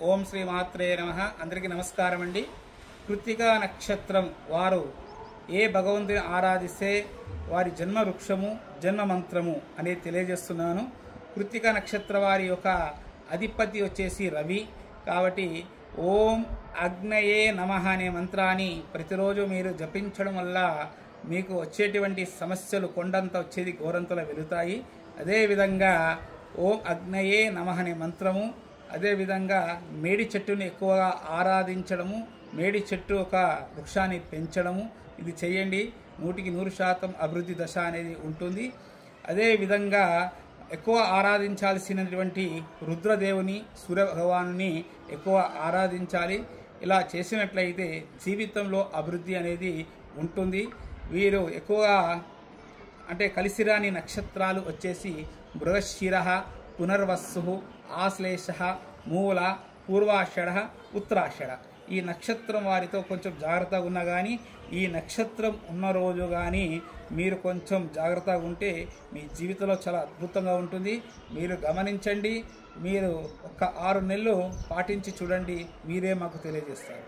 ఓం శ్రీ మాత్రే నమః. అందరికీ నమస్కారం అండి. కృత్తికా నక్షత్రం వారు ఏ భగవంతుని ఆరాధిస్తే వారి జన్మ వృక్షము జన్మ మంత్రము అనేది తెలియజేస్తున్నాను. కృత్తికా నక్షత్ర వారి యొక్క అధిపతి వచ్చేసి రవి. కాబట్టి ఓం అగ్నయే నమః అనే మంత్రాన్ని ప్రతిరోజు మీరు జపించడం వల్ల మీకు వచ్చేటువంటి సమస్యలు కొండంత వచ్చేది గోరంతలో వెళుతాయి. అదేవిధంగా ఓం అగ్నయే నమః అనే మంత్రము, అదేవిధంగా మేడి చెట్టుని ఎక్కువగా ఆరాధించడము, మేడి చెట్టు ఒక వృక్షాన్ని పెంచడము, ఇది చేయండి. 100% అభివృద్ధి దశ అనేది ఉంటుంది. అదేవిధంగా ఎక్కువ ఆరాధించాల్సినటువంటి రుద్రదేవుని, సూర్య భగవానుని ఎక్కువ ఆరాధించాలి. ఇలా చేసినట్లయితే జీవితంలో అభివృద్ధి అనేది ఉంటుంది. వీరు ఎక్కువగా కలిసిరాని నక్షత్రాలు వచ్చేసి మృగశిర, పునర్వస్సు, ఆశ్లేష, మూల, పూర్వాషాఢ, ఉత్తరాషాఢ. ఈ నక్షత్రం వారితో కొంచెం జాగ్రత్తగా ఉన్నా కానీ, ఈ నక్షత్రం ఉన్న రోజు కానీ మీరు కొంచెం జాగ్రత్తగా ఉంటే మీ జీవితంలో చాలా అద్భుతంగా ఉంటుంది. మీరు గమనించండి. మీరు ఒక 6 నెలలు పాటించి చూడండి, మీరే మాకు తెలియజేస్తారు.